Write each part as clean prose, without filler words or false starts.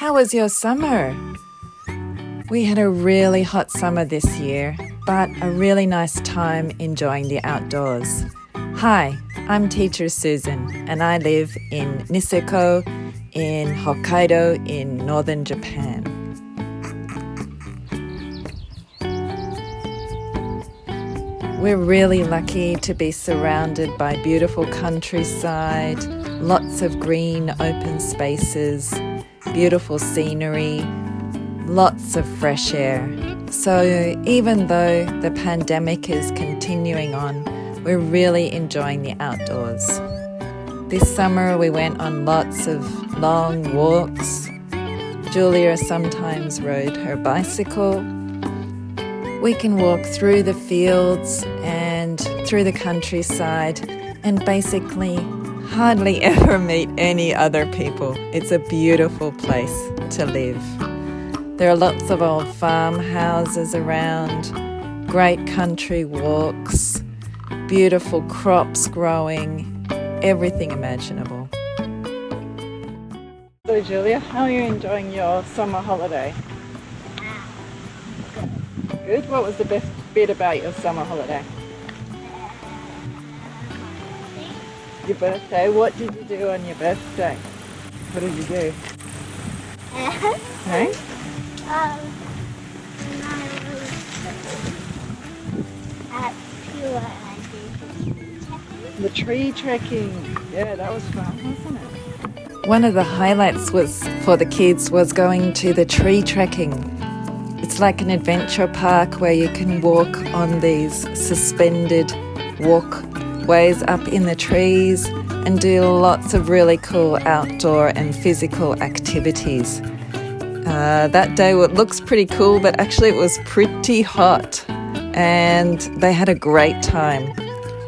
How was your summer? We had a really hot summer this year, but a really nice time enjoying the outdoors. Hi, I'm teacher Susan, and I live in Niseko in Hokkaido in northern Japan. We're really lucky to be surrounded by beautiful countryside, lots of green open spaces, beautiful scenery, lots of fresh air. So even though the pandemic is continuing on, we're really enjoying the outdoors. This summer we went on lots of long walks. Julia sometimes rode her bicycle. We can walk through the fields and through the countryside and basically hardly ever meet any other people. It's a beautiful place to live. There are lots of old farmhouses around, great country walks, beautiful crops growing, everything imaginable. So Julia, how are you enjoying your summer holiday? Good. What was the best bit about your summer holiday? Your birthday. What did you do on your birthday? What did you do? Hey? I was at The tree trekking. Yeah, that was fun, wasn't it? One of the highlights was for the kids was going to the tree trekking. It's like an adventure park where you can walk on these suspended walkways up in the trees and do lots of really cool outdoor and physical activities. That day it looks pretty cool, but actually it was pretty hot, and they had a great time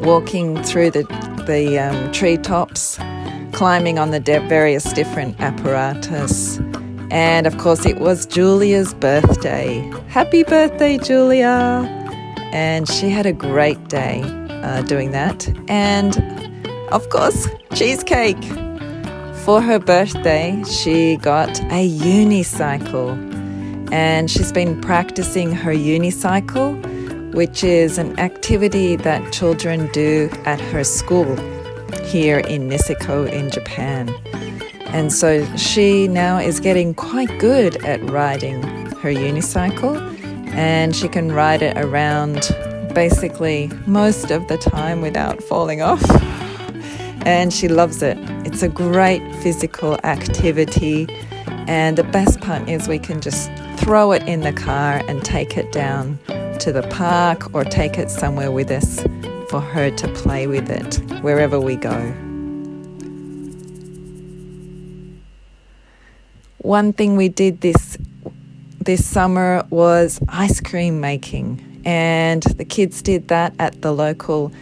walking through the treetops, climbing on the various different apparatus. And of course it was Julia's birthday. Happy birthday, Julia! And she had a great day doing that. And of course, cheesecake. For her birthday, she got a unicycle. And she's been practicing her unicycle, which is an activity that children do at her school here in Niseko in Japan. And so she now is getting quite good at riding her unicycle, and she can ride it around basically most of the time without falling off. And she loves it. It's a great physical activity, and the best part is we can just throw it in the car and take it down to the park or take it somewhere with us for her to play with it wherever we go. One thing we did this summer was ice cream making, and the kids did that at the local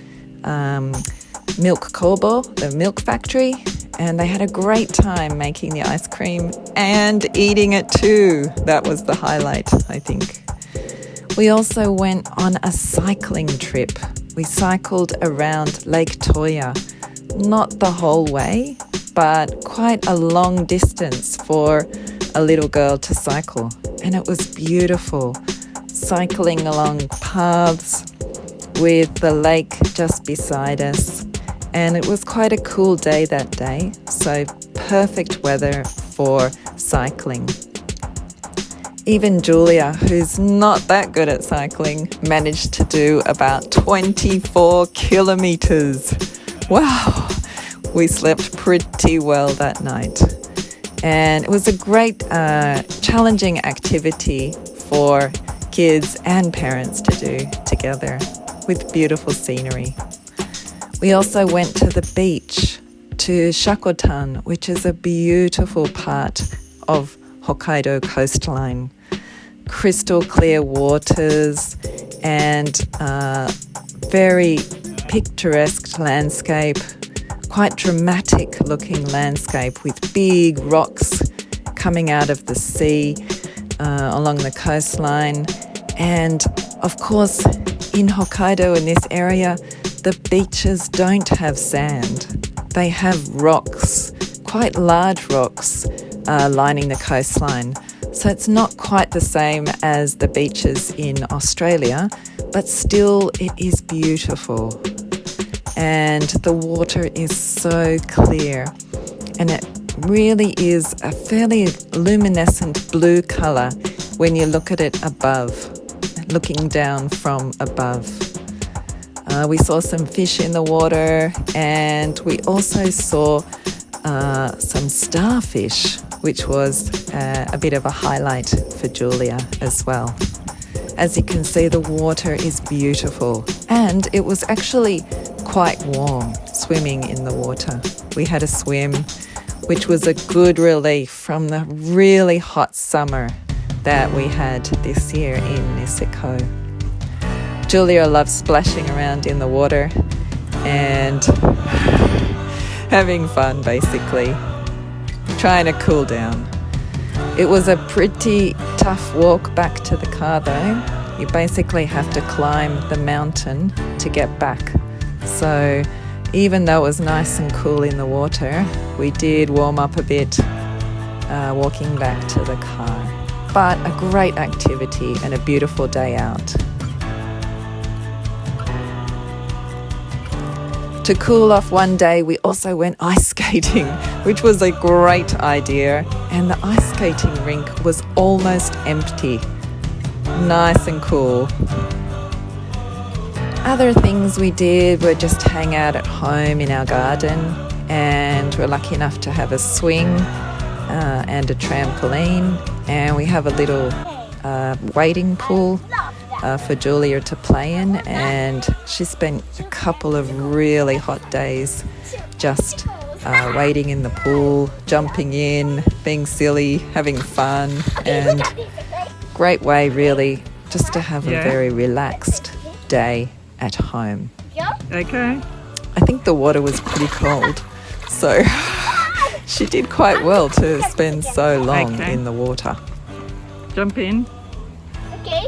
milk kobo, the milk factory, and they had a great time making the ice cream and eating it too. That was the highlight, I think. We also went on a cycling trip. We cycled around Lake Toya, not the whole way, but quite a long distance for a little girl to cycle. And it was beautiful, cycling along paths with the lake just beside us. And it was quite a cool day that day, so perfect weather for cycling. Even Julia, who's not that good at cycling, managed to do about 24 kilometers. Wow! We slept pretty well that night. And it was a great challenging activity for kids and parents to do together with beautiful scenery. We also went to the beach, to Shakotan, which is a beautiful part of Hokkaido coastline. Crystal clear waters and very picturesque landscape, quite dramatic looking landscape with big rocks coming out of the sea along the coastline. And of course, in Hokkaido, in this area, the beaches don't have sand. They have rocks, quite large rocks, lining the coastline. So it's not quite the same as the beaches in Australia, but still it is beautiful. And the water is so clear, and it really is a fairly luminescent blue colour when you look at it above, looking down from above. We saw some fish in the water, and we also saw some starfish, which was a bit of a highlight for Julia as well. As you can see, the water is beautiful, and it was actually quite warm swimming in the water. We had a swim, which was a good relief from the really hot summer that we had this year in Niseko. Julia loves splashing around in the water and having fun, basically, trying to cool down. It was a pretty tough walk back to the car though. You basically have to climb the mountain to get back. So even though it was nice and cool in the water, we did warm up a bit walking back to the car. But a great activity and a beautiful day out. To cool off one day, we also went ice skating, which was a great idea. And the ice skating rink was almost empty. Nice and cool. Other things we did were just hang out at home in our garden, and we're lucky enough to have a swing and a trampoline, and we have a little wading pool for Julia to play in, and she spent a couple of really hot days just wading in the pool, jumping in, being silly, having fun, and great way really just to have a very relaxed day at home. Okay. I think the water was pretty cold, so she did quite well to spend so long in the water. Jump in. Okay.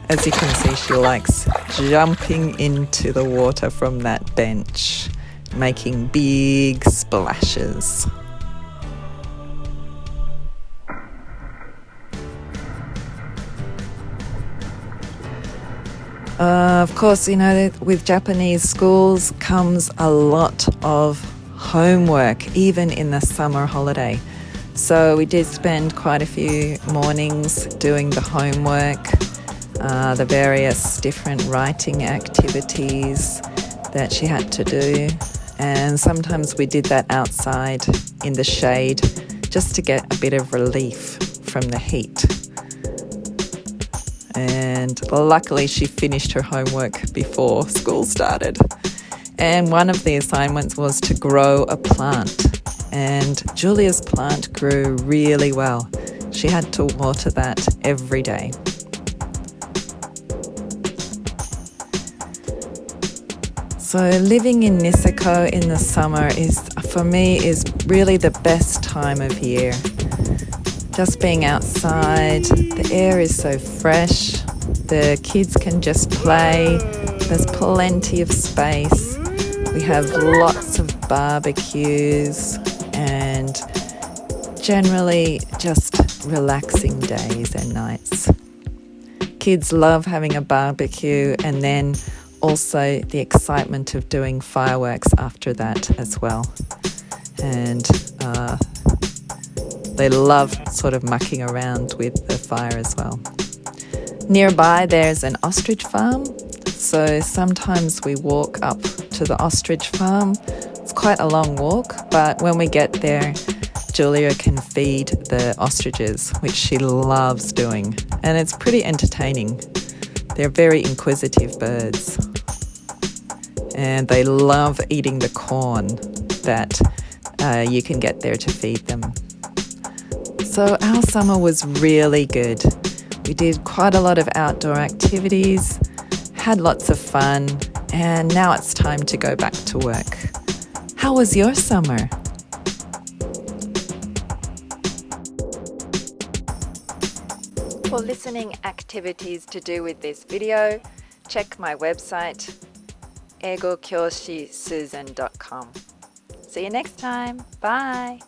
As you can see, she likes jumping into the water from that bench, making big splashes. Of course, you know, with Japanese schools comes a lot of homework, even in the summer holiday. So we did spend quite a few mornings doing the homework, the various different writing activities that she had to do. And sometimes we did that outside in the shade just to get a bit of relief from the heat. And luckily she finished her homework before school started. And one of the assignments was to grow a plant. And Julia's plant grew really well. She had to water that every day. So living in Niseko in the summer for me, is really the best time of year. Just being outside, the air is so fresh, the kids can just play, there's plenty of space, we have lots of barbecues, and generally just relaxing days and nights. Kids love having a barbecue, and then also the excitement of doing fireworks after that as well. And they love sort of mucking around with the fire as well. Nearby there's an ostrich farm, so sometimes we walk up to the ostrich farm. It's quite a long walk, but when we get there, Julia can feed the ostriches, which she loves doing, and it's pretty entertaining. They're very inquisitive birds, and they love eating the corn that you can get there to feed them. So our summer was really good. We did quite a lot of outdoor activities, had lots of fun, and now it's time to go back to work. How was your summer? For listening activities to do with this video, check my website, eigokyoshisusan.com. See you next time. Bye.